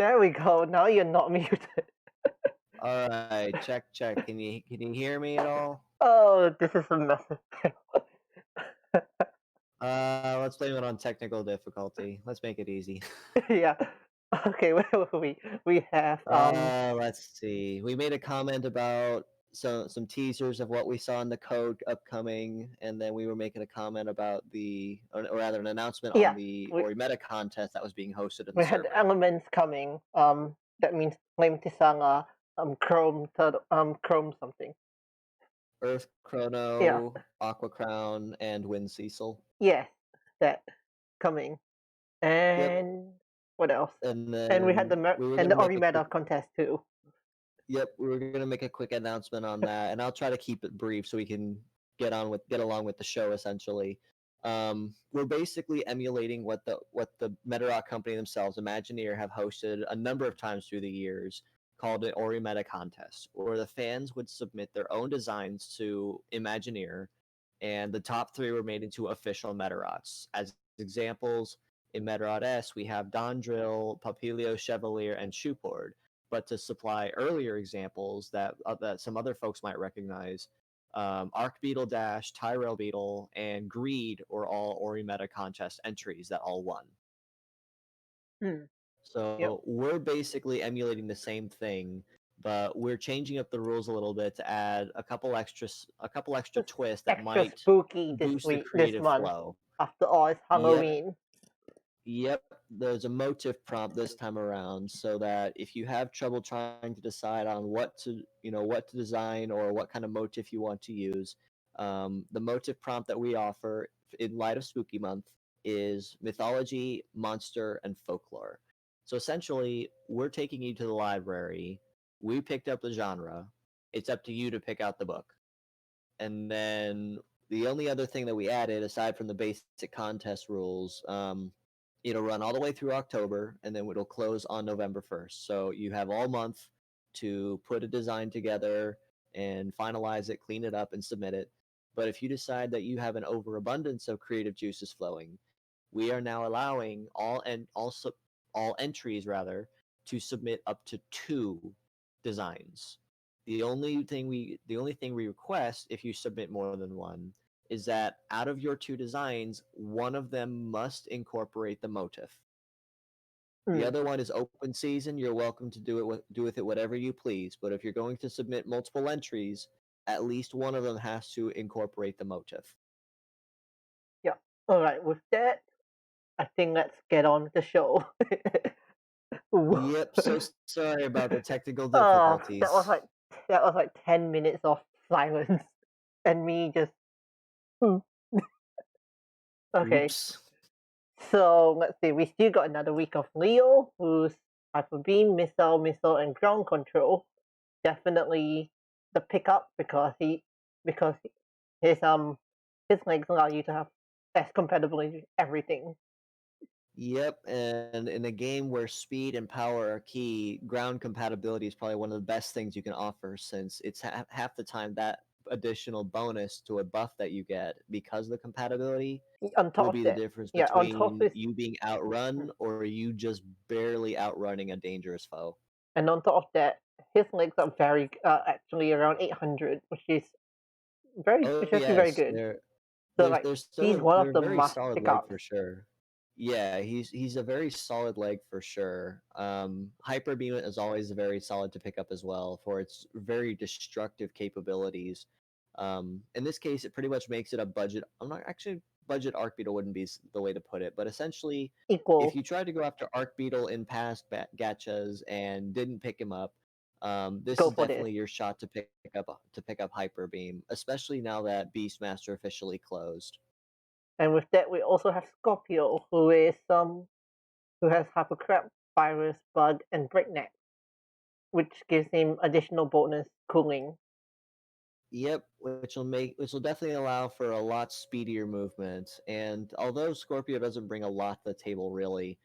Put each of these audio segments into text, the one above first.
There we go. Now you're not muted. All right, check. Can you hear me at all? Oh, this is a message. Let's blame it on technical difficulty. Let's make it easy. Yeah. Okay, where were we? We have Let's see. We made a comment about some teasers of what we saw in the code upcoming, and then we were making a comment about or rather an announcement on yeah, the we Ori Meta contest that was being hosted in the we had server. elements coming. That means Flame Tisanga, Chrome Turtle, Chrome something. Earth Yeah. Chrono, Aqua Crown, and Wind Cecil. Yes, that coming. Yep. And what else? And And we had then we were and the gonna make Ori a quick Meta contest too. Yep, we were gonna make a quick announcement on that, and I'll try to keep it brief so we can get along with the show. Essentially, we're basically emulating what the Medarot company themselves, Imagineer, have hosted a number of times through the years, called an Ori Meta contest, where the fans would submit their own designs to Imagineer, and the top three were made into official Medarots. As examples, in Medarot S, we have Dondrill, Papilio Chevalier, and Shoepord. But to supply earlier examples that some other folks might recognize, Arc Beetle Dash, Tyrell Beetle, and Greed were all Ori Meta contest entries that all won. Hmm. So Yep. we're basically emulating the same thing, but we're changing up the rules a little bit to add a couple extra twists that Extra might spooky boost the this creative month. flow. After all, it's Yep, Halloween. Yep, there's a motif prompt this time around, so that if you have trouble trying to decide on what to design or what kind of motif you want to use, the motif prompt that we offer in light of Spooky Month is mythology, monster, and folklore. So essentially, we're taking you to the library. We picked up the genre. It's up to you to pick out the book. And then the only other thing that we added, aside from the basic contest rules, it'll run all the way through October, and then it'll close on November 1st. So you have all month to put a design together and finalize it, clean it up, and submit it. But if you decide that you have an overabundance of creative juices flowing, we are now allowing all entries rather to submit up to 2 designs. The only thing we request if you submit more than one is that out of your 2 designs, one of them must incorporate the motif. The other one is open season. You're welcome to do with it whatever you please. But if you're going to submit multiple entries, at least one of them has to incorporate the motif. Yeah. All right. With that, I think let's get on with the show. Yep. So sorry about the technical Oh, difficulties. that was like 10 minutes of silence, and me just. Hmm. Okay. Oops. So let's see. We still got another week of Leo, who's Hyper Beam, Missile, and Ground Control. Definitely the pickup because his legs allow you to have S compatibility everything. Yep, and in a game where speed and power are key, ground compatibility is probably one of the best things you can offer, since it's half the time that additional bonus to a buff that you get because of the compatibility On top will of be the that, difference yeah, on top between of you being outrun or you just barely outrunning a dangerous foe. and on top of that, his legs are very actually around 800, Oh which is actually very yes, good. So like he's one of they're a the very must solid leg pickups. for sure. Yeah, he's a very solid leg for sure. Hyper Beam is always very solid to pick up as well for its very destructive capabilities. In this case, it pretty much makes it a budget. I'm not actually budget Arc Beetle wouldn't be the way to put it, but essentially, if Equal. you tried to go after Arc Beetle in past gachas and didn't pick him up, this Go is for this. definitely your shot to pick up Hyper Beam, especially now that Beastmaster officially closed. And with that, we also have Scorpio, who has Hypercrab, Virus, Bug, and Breakneck, which gives him additional bonus cooling. Yep, which will definitely allow for a lot speedier movement. And although Scorpio doesn't bring a lot to the table really,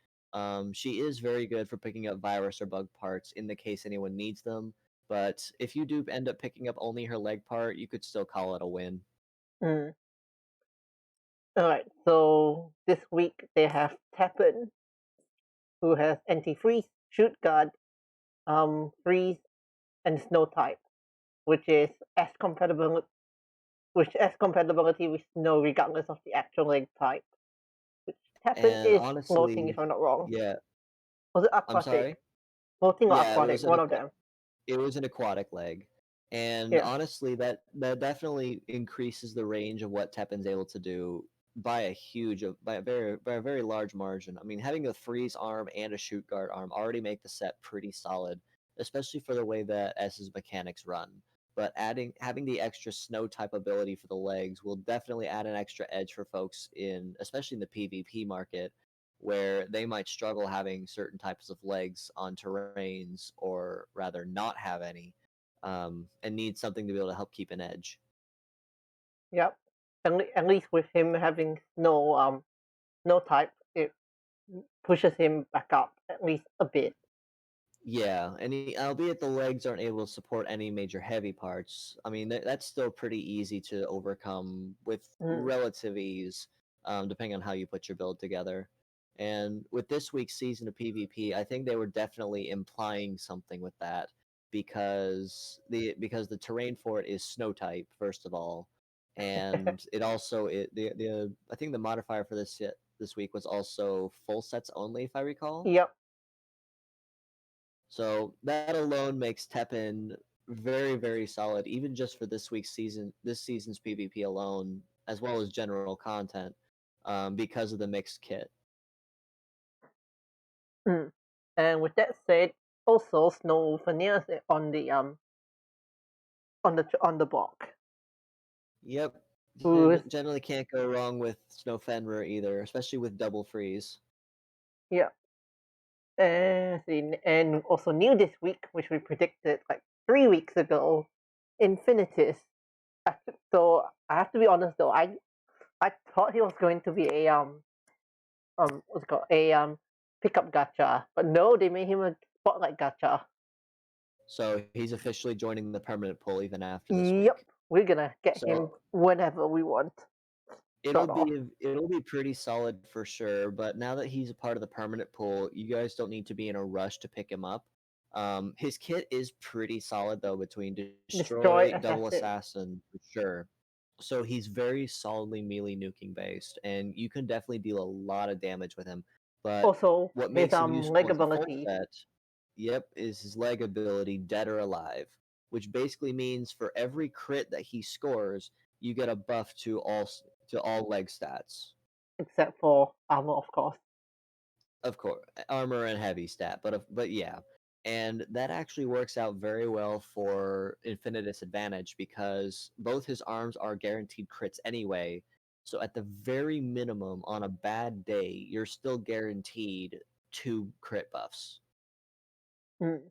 she is very good for picking up virus or bug parts in the case anyone needs them. But if you do end up picking up only her leg part, you could still call it a win. Mm. Alright, so this week they have Tepen, who has anti-freeze, Shoot Guard, Freeze, and Snow type, which is S compatible, which S compatibility with Snow regardless of the actual leg type. Which Tepen And is floating, if honestly, I'm not wrong. yeah, Was it I'm aquatic? sorry. Floating or Yeah, aquatic? One of them. it was an aquatic leg, and Yeah. honestly, that definitely increases the range of what Teppen's able to do by a very large margin. I mean, having a freeze arm and a shoot guard arm already make the set pretty solid, especially for the way that S's mechanics run. But adding having the extra snow type ability for the legs will definitely add an extra edge for folks in especially in the PvP market where they might struggle having certain types of legs on terrains or rather not have any and need something to be able to help keep an edge. Yep. At least with him having no type, it pushes him back up at least a bit. Yeah, and albeit the legs aren't able to support any major heavy parts, I mean that's still pretty easy to overcome with Mm. relative ease, depending on how you put your build together. And with this week's season of PvP, I think they were definitely implying something with that because the terrain for it is snow type first of all, and it also the I think the modifier for this week was also full sets only if I recall. Yep. So that alone makes Teppen very, very solid, even just for this season's PvP alone, as well as general content, because of the mixed kit. Mm. And with that said, also Snow Veneers on the block. Yep, Who's generally can't go wrong with Snow Fenrir either, especially with double freeze. yeah. And also new this week, which we predicted like 3 weeks ago, Infinitus. So I have to be honest though, I thought he was going to be a what's it called a pickup gacha, but no, they made him a spotlight gacha. So he's officially joining the permanent pool even after this Yep, week. we're gonna get him So whenever we want. Sort of. it'll be pretty solid for sure. But now that he's a part of the permanent pool, you guys don't need to be in a rush to pick him up. His kit is pretty solid though between Destroy destroy, double assassin. assassin for sure. So he's very solidly melee nuking based, and you can definitely deal a lot of damage with him. But Also, what his makes him leg useful as a full ability. set, yep, is his leg ability, Dead or Alive, which basically means for every crit that he scores, you get a buff to all leg stats. Except for armor, of course. Of course, armor and heavy stat, but yeah, and that actually works out very well for Infinitus Advantage because both his arms are guaranteed crits anyway. So at the very minimum, on a bad day, you're still guaranteed 2 crit buffs. Mm.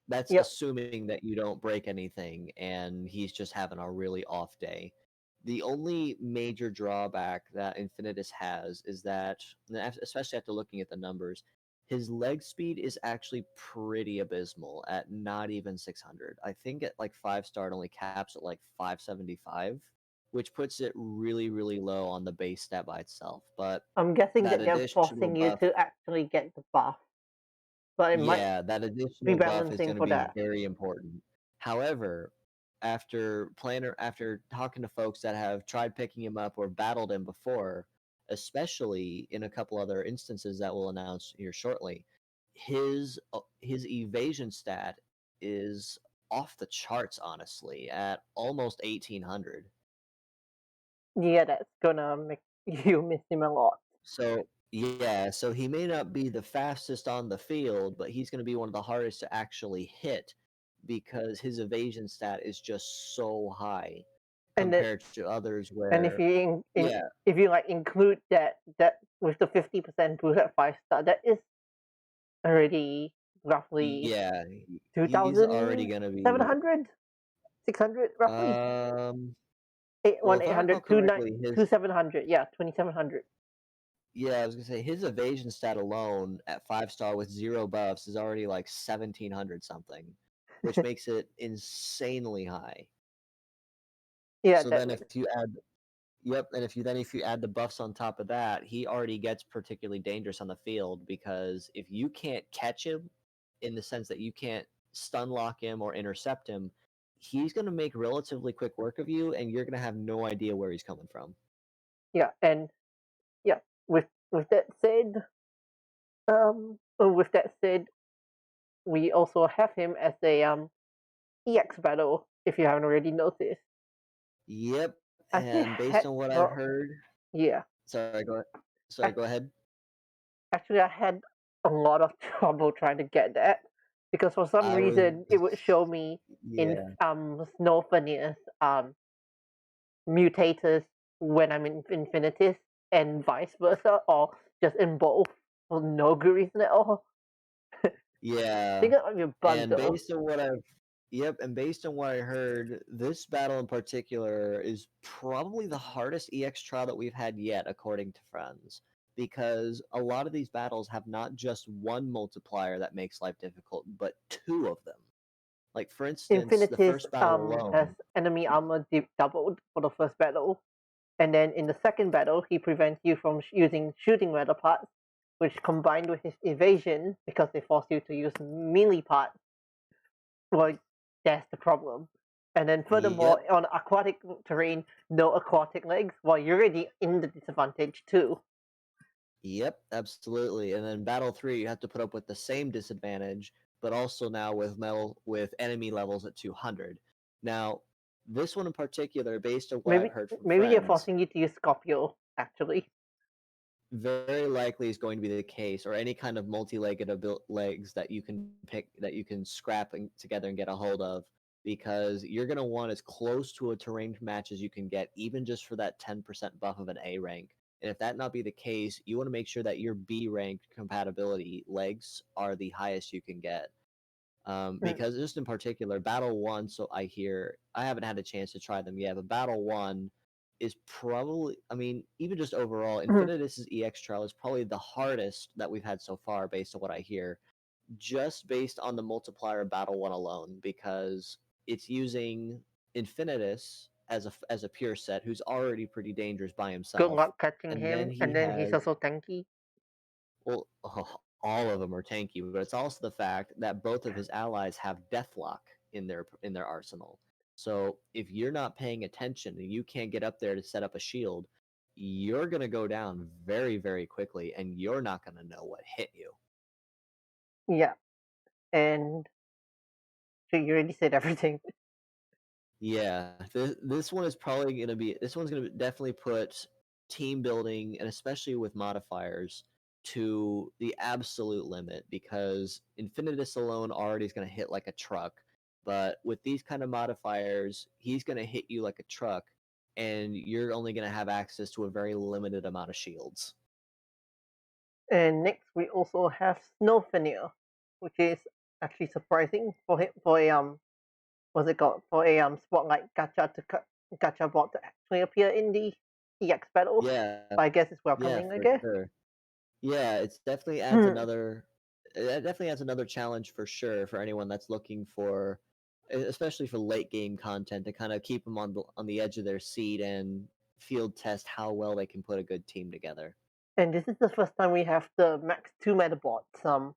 That's Yep. assuming that you don't break anything and he's just having a really off day. The only major drawback that Infinitus has is that, especially after looking at the numbers, his leg speed is actually pretty abysmal at not even 600. I think at like 5 star it only caps at like 575, which puts it really, really low on the base stat by itself. But I'm guessing that that they're additional forcing you buff to actually get the buff, but it might Yeah, that be additional buff is balancing going to for be that. very important. However, after talking to folks that have tried picking him up or battled him before, especially in a couple other instances that we'll announce here shortly, his evasion stat is off the charts honestly at almost 1800. Yeah, that's gonna make you miss him a lot. So yeah, so he may not be the fastest on the field, but he's going to be one of the hardest to actually hit because his evasion stat is just so high And then, compared to others and if where you yeah, if you like include that with the 50% boost at 5 star, that is already roughly yeah, he's already 2,700, going to be 600 roughly. well, if Eight I recall hundred two nine correctly, two his seven hundred. Yeah, 2,700. yeah, I was going to say his evasion stat alone at 5 star with 0 buffs is already like 1700 something, which makes it insanely high. Yeah, So that then if you add Yep, and if you add the buffs on top of that, he already gets particularly dangerous on the field because if you can't catch him in the sense that you can't stun lock him or intercept him, he's going to make relatively quick work of you and you're going to have no idea where he's coming from. Yeah, and yeah, with that said, with that said, we also have him as a EX battle. If you haven't already noticed, Yep, actually and based had on what I've pro- heard, yeah, sorry, go ahead. Sorry, ac- go ahead. actually I had a lot of trouble trying to get that because for some I was reason it would show me in yeah. Snowfinius mutators when I'm in Infinitis and vice versa, or just in both for no good reason at all. I Yeah. think it might be a bug And though. based on what I've Yep, and based on what I heard, this battle in particular is probably the hardest EX trial that we've had yet, according to friends. Because a lot of these battles have not just one multiplier that makes life difficult, but two of them. Like for instance, the Infinitis first battle has alone. enemy armor doubled for the first battle, and then in the second battle he prevents you from using shooting metal parts, which combined with his evasion, because they force you to use melee parts, well, that's the problem. And then furthermore, Yep, on aquatic terrain, no aquatic legs, well, you're already in the disadvantage too. yep, absolutely. And then battle 3, you have to put up with the same disadvantage, but also now with enemy levels at 200. Now, this one in particular, based on what I've Maybe heard from maybe they're friends, forcing you to use Scorpio, actually. very likely is going to be the case, or any kind of multi-legged legs that you can pick, that you can scrap together and get a hold of, because you're going to want as close to a terrain match as you can get, even just for that 10% buff of an A rank. And if that not be the case, you want to make sure that your B rank compatibility legs are the highest you can get. Mm, Because just in particular, Battle One. So I haven't had a chance to try them yet, but Battle One is probably, I mean, even just overall, mm. Infinitus's EX trial is probably the hardest that we've had so far, based on what I hear, just based on the multiplier of Battle One alone, because it's using Infinitus as a pure set, who's already pretty dangerous by Good himself, luck catching and then him, he and then he's has also tanky. well, all of them are tanky, but it's also the fact that both of his allies have Deathlock in their arsenal. So if you're not paying attention and you can't get up there to set up a shield, you're gonna go down very, very quickly, and you're not gonna know what hit you. Yeah, and so you already said everything. Yeah, this one is probably gonna be. This one's gonna definitely put team building, and especially with modifiers, to the absolute limit, because Infinitus alone already is gonna hit like a truck, but with these kind of modifiers, he's gonna hit you like a truck, and you're only gonna have access to a very limited amount of shields. And next we also have Snowfinier, which is actually surprising for him, for a what's it called, for a spotlight gacha bot to actually appear in the EX battle. Yeah, But I guess it's yeah, welcoming, I for guess. sure. Yeah, it's definitely adds Hmm. another it definitely adds another challenge for sure for anyone that's looking for, especially for late game content, to kind of keep them on the edge of their seat and field test how well they can put a good team together. And this is the first time we have the Max 2 Medabots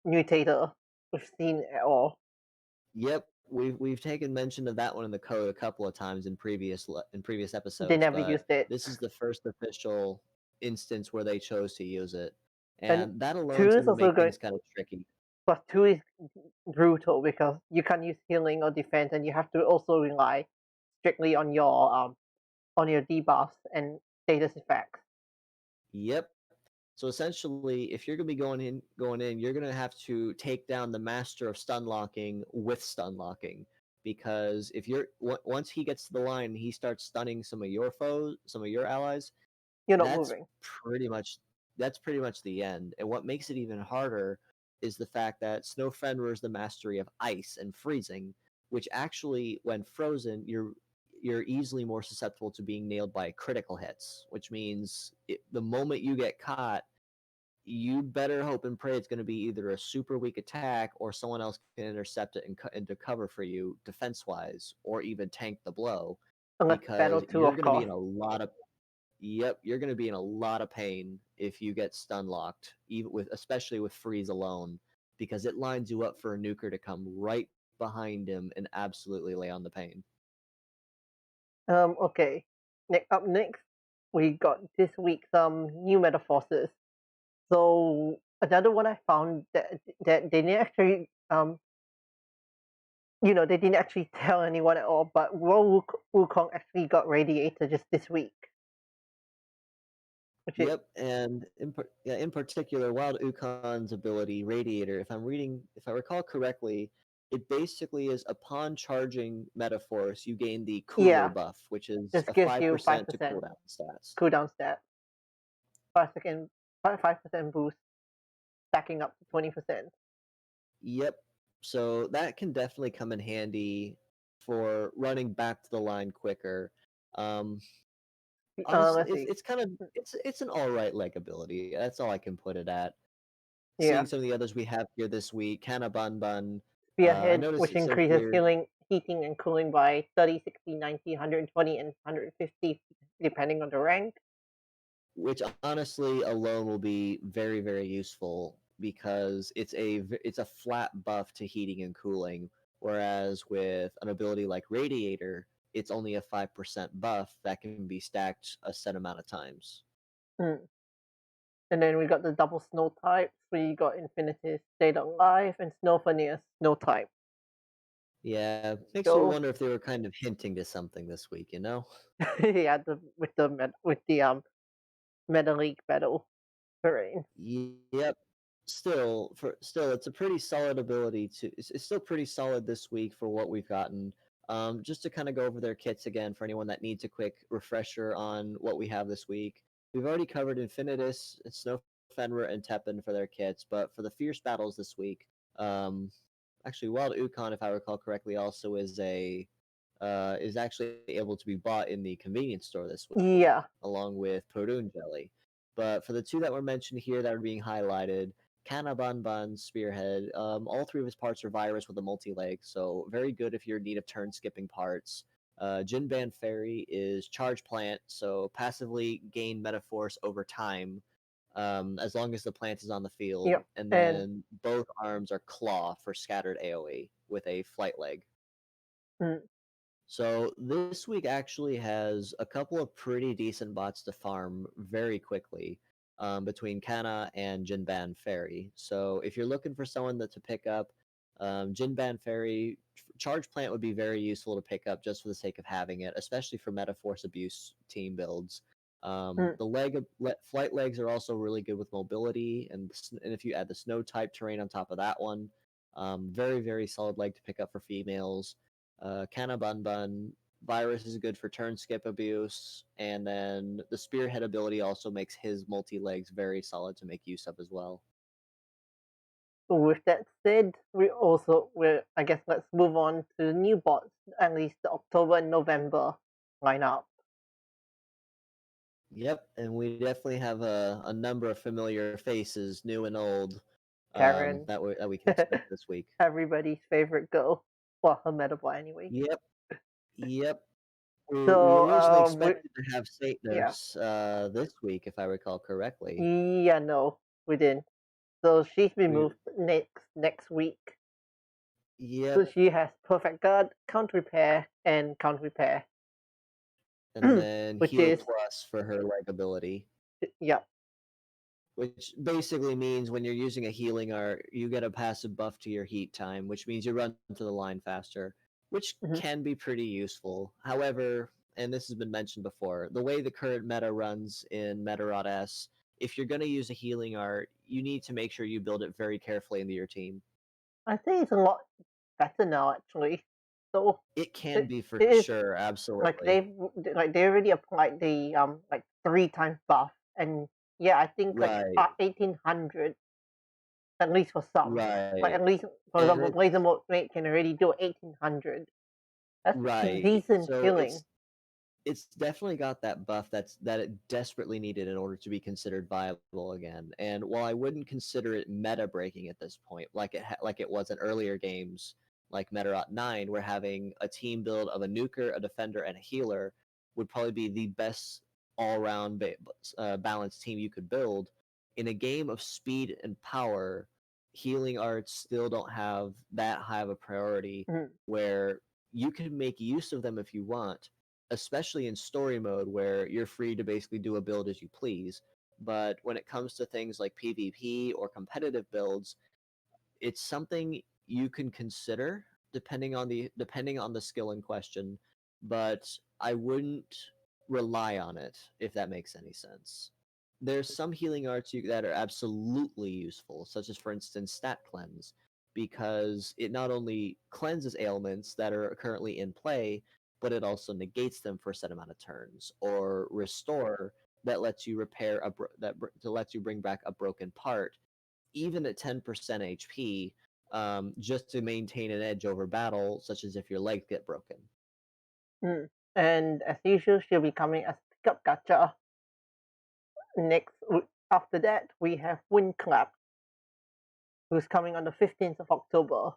mutator we've seen at all. Yep, we've taken mention of that one in the code a couple of times in previous They episodes, never but used it. this is the first official instance where they chose to use it, And and that alone 2 is is going to also make good, things kind of tricky. but 2 is brutal because you can't use healing or defense, and you have to also rely strictly on your debuffs and status effects. Yep. So essentially, if you're going to be going in, you're going to have to take down the master of stun locking with stun locking, because if once he gets to the line and he starts stunning some of your allies, You're not that's moving. pretty much that's pretty much the end. And what makes it even harder is the fact that Snow Fenrir is the mastery of ice and freezing, which actually, when frozen, you're easily more susceptible to being nailed by critical hits, which means the moment you get caught, you better hope and pray it's going to be either a super weak attack or someone else can intercept it and cut into cover for you defense wise, or even tank the blow. Unless battle because 2, you're of going to be course. in a lot of Yep, you're going to be in a lot of pain if you get stun locked, even with especially with freeze alone, because it lines you up for a nuker to come right behind him and absolutely lay on the pain. Okay. Next, we got this week's new metaforces. So another one I found that they didn't actually they didn't actually tell anyone at all, but World Wukong actually got Radiator just this week, which is Yep, and in particular, Wild Ukon's ability, Radiator, if I recall correctly, it basically is upon charging Metaforce, you gain the Cooler yeah, buff, which is just a gives you 5% to 5% cooldown stats. cooldown stat, 5 second, 5% boost, stacking up to 20%. Yep, so that can definitely come in handy for running back to the line quicker. Um, Honestly, Let's see. it's an all right leg ability. That's all I can put it at. Yeah, Seeing some of the others we have here this week, Kana Bun Bun. I Spearhead, noticed which it says increases here, heating and cooling by 30, 60, 90, 120, and 150, depending on the rank. which honestly alone will be very very useful because it's a flat buff to heating and cooling, whereas with an ability like Radiator, it's only a 5% buff that can be stacked a set amount of times. Mm. And then we got the double snow types. We got Infinity's Stay Alive and Snowfania's Snow type. Yeah, makes me So wonder if they were kind of hinting to something this week, you know? yeah, with the Meta League battle terrain. Yep. Still, it's a pretty solid ability to. It's still pretty solid this week for what we've gotten. Just to kind of go over their kits again for anyone that needs a quick refresher on what we have this week. We've already covered Infinitus, Snow Fenrir, and Tepen for their kits, but for the fierce battles this week, um, actually Wild Ukon, if I recall correctly, also is actually able to be bought in the convenience store this week, Yeah, along with Perun Jelly. But for the two that were mentioned here that are being highlighted, Kanabun Spearhead, all three of his parts are virus with a multi-leg, so very good if you're in need of turn skipping parts. Jinban Fairy is Charge Plant, so passively gain Metaforce over time, as long as the plant is on the field. yep. And And then both arms are Claw for scattered AoE with a flight leg. mm, So this week actually has a couple of pretty decent bots to farm very quickly, between Kana and Jinban Fairy. So if you're looking for someone to pick up, Jinban Fairy Charge Plant would be very useful to pick up just for the sake of having it, especially for Metaforce Abuse team builds. mm, Flight legs are also really good with mobility, and if you add the snow type terrain on top of that one, very very solid leg to pick up for females. Kana Bun Bun Virus is good for turn skip abuse, and then the Spearhead ability also makes his multi legs very solid to make use of as well. with that said, I guess let's move on to the new bots, at least the October and November lineup. Yep, and we definitely have a number of familiar faces, new and old, Karen, that we can expect this week. everybody's favorite girl. Well, her Metabot anyway. Yep, yep. We So, originally expected to have Saint yeah, Nurse this week, if I recall correctly. yeah, no, we didn't. So she's been We moved next week. So Yep, she has perfect guard, count repair, and count repair, and then which Heal is Plus for her leg ability, yeah, which basically means when you're using a healing art, you get a passive buff to your heat time, which means you run to the line faster, which mhm. can be pretty useful. However, and this has been mentioned before, the way the current meta runs in Medarot S, if you're going to use a healing art, you need to make sure you build it very carefully into your team. I think it's a lot better now actually. So It can it, be for it is sure, like absolutely. they already applied the like 3 times buff, and yeah, I think like Right, 1800 at least for some. Like right. at least for And example, Blazer Mode Mate can already do 1800. That's right. decent So killing. it's definitely got that buff that it desperately needed in order to be considered viable again. And while I wouldn't consider it meta breaking at this point, like it was in earlier games, like Medarot 9, where having a team build of a nuker, a defender, and a healer would probably be the best all-round balanced team you could build. In a game of speed and power, healing arts still don't have that high of a priority Mhm. where you can make use of them if you want, especially in story mode where you're free to basically do a build as you please. But when it comes to things like PvP or competitive builds, it's something you can consider depending on the skill in question, but I wouldn't rely on it if that makes any sense. There's some healing arts that are absolutely useful, such as for instance stat cleanse, because it not only cleanses ailments that are currently in play, but it also negates them for a set amount of turns, or restore that lets you repair that lets you bring back a broken part even at 10% HP, just to maintain an edge over battle, such as if your legs get broken. Mm. And as usual, she'll be coming as pickup gacha. After that, we have Winclap, who's coming on the 15th of October.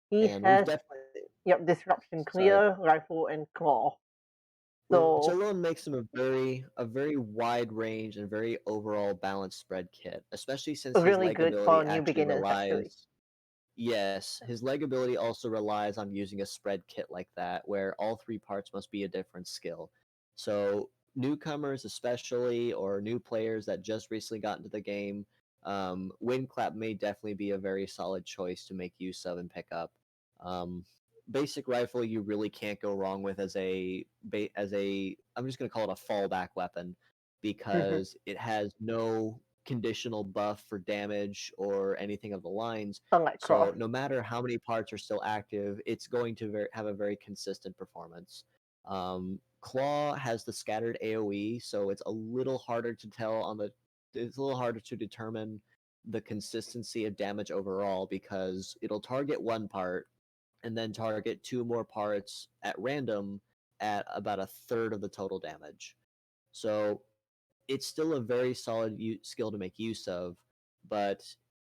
He And we've has, definitely, Disruption sorry, Clear, Rifle, and Claw. which So, alone makes them a very wide range and very overall balanced spread kit, especially since his really leg good for ability new actually beginners, actually. relies. Yes, his leg ability also relies on using a spread kit like that, where all three parts must be a different skill. So newcomers, especially, or new players that just recently got into the game, Winclap may definitely be a very solid choice to make use of and pick up. Um, Basic rifle you really can't go wrong with as a I'm just gonna call it a fallback weapon because it has no conditional buff for damage or anything of the lines. Unlike Claw. So no matter how many parts are still active, it's going to have a very consistent performance. Claw has the scattered AOE, so it's a little harder to tell on the. It's a little harder to determine the consistency of damage overall because it'll target one part and then target two more parts at random at about a third of the total damage. So it's still a very solid skill to make use of, but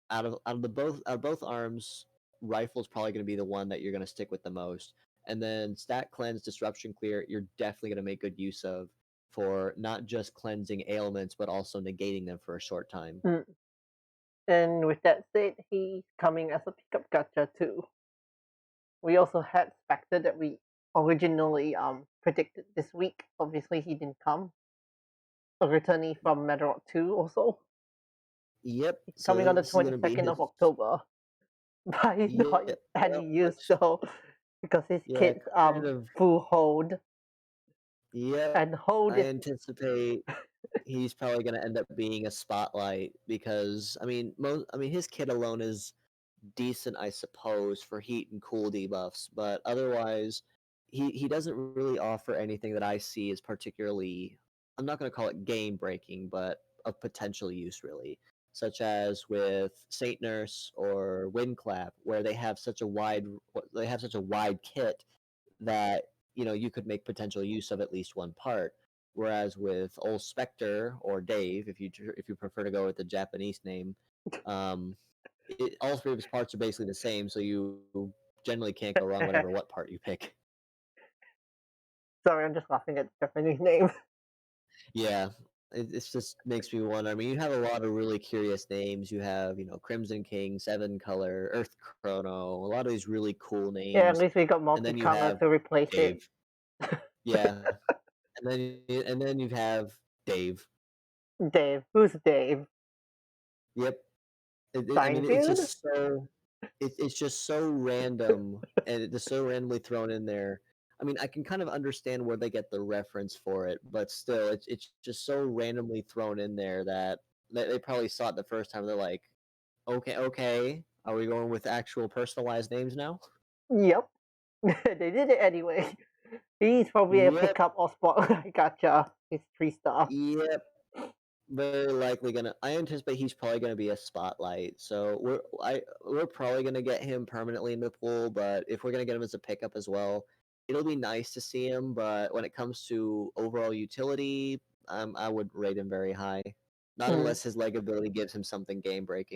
out of both arms, rifle's probably going to be the one that you're going to stick with the most. And then stat cleanse, disruption clear, you're definitely going to make good use of for not just cleansing ailments, but also negating them for a short time. Mm. And with that said, he's coming as a pickup gacha too. We also had Spectre that we originally predicted this week. Obviously, he didn't come. A returnee from Medarot 2 also. Yep. Coming So on the this is going to be 22nd his. of October. But he's not Yep. any Yep. use Which, though, because his yeah, kids kind of. full hold Yep. and hold I is anticipate he's probably going to end up being a spotlight because I mean his kit alone is decent, I suppose, for heat and cool debuffs, but otherwise, he doesn't really offer anything that I see as particularly. I'm not going to call it game breaking, but of potential use really, such as with Saint Nurse or Winclap, where they have such a wide kit that you could make potential use of at least one part. Whereas with old Spectre or Dave, if you prefer to go with the Japanese name, um, all three of his parts are basically the same, so you generally can't go wrong whatever what part you pick. sorry, I'm just laughing at the Japanese name. Yeah, it just makes me wonder. I mean, you have a lot of really curious names. You have, Crimson King, Seven Color, Earth Chrono, a lot of these really cool Yeah, at names, least we got and then you multicolor have to replace it. Dave. Yeah, and then you have Dave. Dave, who's Dave? Yep. I mean, it's Steinfield? just so it's just so random, and it's just so randomly thrown in there. I mean, I can kind of understand where they get the reference for it, but still, it's just so randomly thrown in there that they probably saw it the first time. They're like, okay, okay, are we going with actual personalized names now? Yep. They did it anyway. He's probably a Yep, pickup or spotlight gotcha. He's 3-star. yep. Very likely gonna. I anticipate he's probably gonna be a spotlight. So we're probably gonna get him permanently in the pool. But if we're gonna get him as a pickup as well, it'll be nice to see him. But when it comes to overall utility, I would rate him very high. Not Mm. unless his leg ability gives him something game breaking.